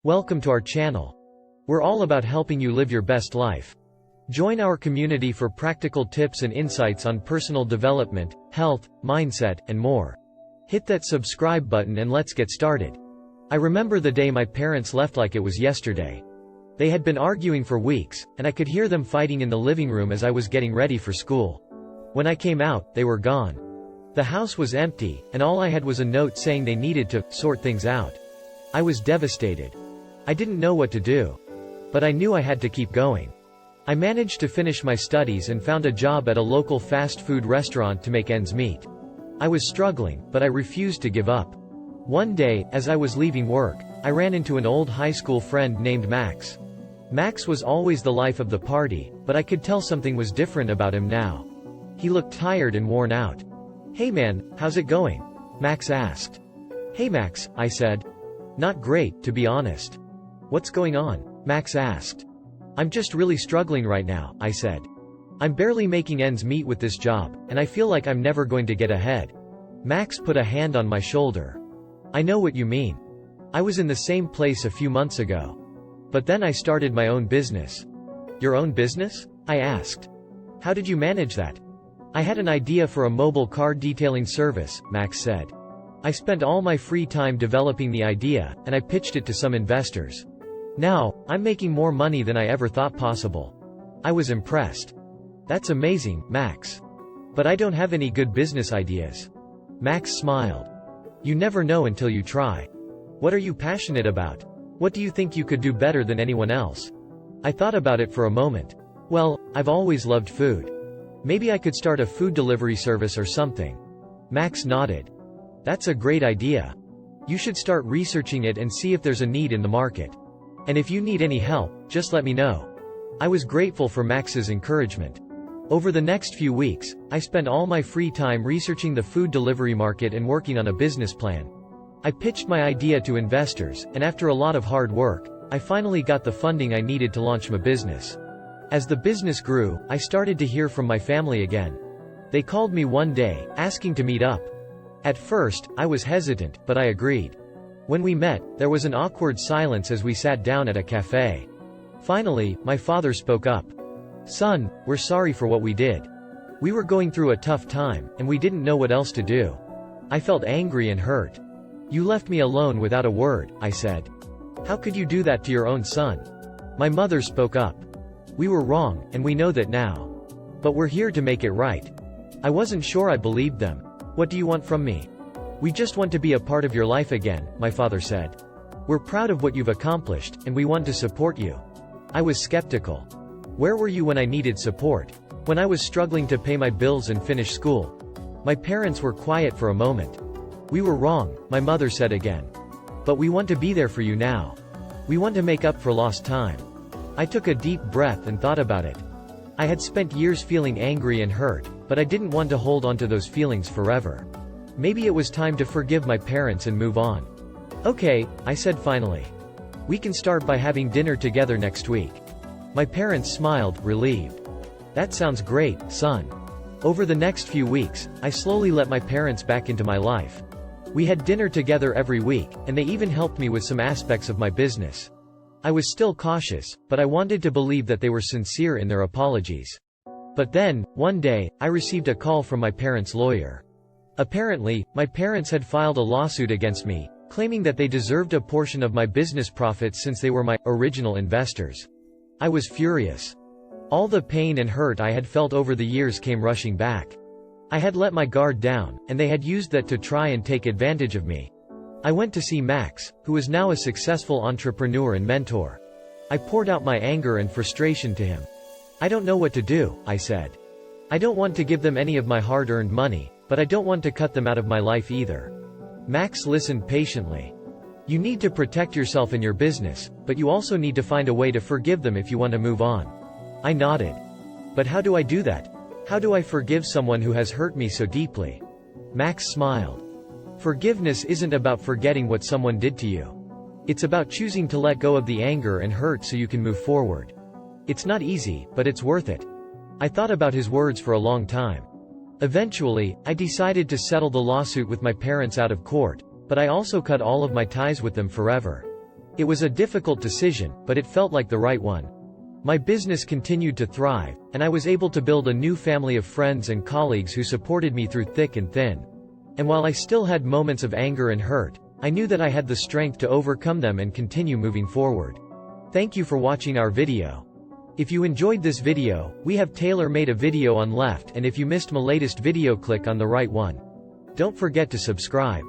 Welcome to our channel. We're all about helping you live your best life. Join our community for practical tips and insights on personal development, health, mindset, and more. Hit that subscribe button and let's get started. I remember the day my parents left like it was yesterday. They had been arguing for weeks, and I could hear them fighting in the living room as I was getting ready for school. When I came out, they were gone. The house was empty, and all I had was a note saying they needed to sort things out. I was devastated. I didn't know what to do. But I knew I had to keep going. I managed to finish my studies and found a job at a local fast food restaurant to make ends meet. I was struggling, but I refused to give up. One day, as I was leaving work, I ran into an old high school friend named Max. Max was always the life of the party, but I could tell something was different about him now. He looked tired and worn out. "Hey man, how's it going?" Max asked. "Hey Max," I said. "Not great, to be honest." "What's going on?" Max asked. "I'm just really struggling right now," I said. "I'm barely making ends meet with this job, and I feel like I'm never going to get ahead." Max put a hand on my shoulder. "I know what you mean. I was in the same place a few months ago. But then I started my own business." "Your own business?" I asked. "How did you manage that?" "I had an idea for a mobile car detailing service," Max said. "I spent all my free time developing the idea, and I pitched it to some investors. Now, I'm making more money than I ever thought possible." I was impressed. "That's amazing, Max. But I don't have any good business ideas." Max smiled. "You never know until you try. What are you passionate about? What do you think you could do better than anyone else?" I thought about it for a moment. "Well, I've always loved food. Maybe I could start a food delivery service or something." Max nodded. "That's a great idea. You should start researching it and see if there's a need in the market. And if you need any help, just let me know." I was grateful for Max's encouragement. Over the next few weeks, I spent all my free time researching the food delivery market and working on a business plan. I pitched my idea to investors, and after a lot of hard work, I finally got the funding I needed to launch my business. As the business grew, I started to hear from my family again. They called me one day, asking to meet up. At first, I was hesitant, but I agreed. When we met, there was an awkward silence as we sat down at a cafe. Finally, my father spoke up. "Son, we're sorry for what we did. We were going through a tough time, and we didn't know what else to do." I felt angry and hurt. "You left me alone without a word," I said. "How could you do that to your own son?" My mother spoke up. "We were wrong, and we know that now. But we're here to make it right." I wasn't sure I believed them. "What do you want from me?" "We just want to be a part of your life again," my father said. "We're proud of what you've accomplished, and we want to support you." I was skeptical. Where were you when I needed support? When I was struggling to pay my bills and finish school? My parents were quiet for a moment. "We were wrong," my mother said again. "But we want to be there for you now. We want to make up for lost time." I took a deep breath and thought about it. I had spent years feeling angry and hurt, but I didn't want to hold on to those feelings forever. Maybe it was time to forgive my parents and move on. "Okay," I said finally. "We can start by having dinner together next week." My parents smiled, relieved. "That sounds great, son." Over the next few weeks, I slowly let my parents back into my life. We had dinner together every week, and they even helped me with some aspects of my business. I was still cautious, but I wanted to believe that they were sincere in their apologies. But then, one day, I received a call from my parents' lawyer. Apparently, my parents had filed a lawsuit against me, claiming that they deserved a portion of my business profits since they were my original investors. I was furious. All the pain and hurt I had felt over the years came rushing back. I had let my guard down, and they had used that to try and take advantage of me. I went to see Max, who is now a successful entrepreneur and mentor. I poured out my anger and frustration to him. "I don't know what to do," I said. "I don't want to give them any of my hard-earned money, but I don't want to cut them out of my life either." Max listened patiently. "You need to protect yourself and your business, but you also need to find a way to forgive them if you want to move on." I nodded. "But how do I do that? How do I forgive someone who has hurt me so deeply?" Max smiled. "Forgiveness isn't about forgetting what someone did to you. It's about choosing to let go of the anger and hurt so you can move forward. It's not easy, but it's worth it." I thought about his words for a long time. Eventually, I decided to settle the lawsuit with my parents out of court, but I also cut all of my ties with them forever. It was a difficult decision, but it felt like the right one. My business continued to thrive, and I was able to build a new family of friends and colleagues who supported me through thick and thin. And while I still had moments of anger and hurt, I knew that I had the strength to overcome them and continue moving forward. Thank you for watching our video. If you enjoyed this video, we have tailor-made a video on left, and if you missed my latest video, click on the right one. Don't forget to subscribe.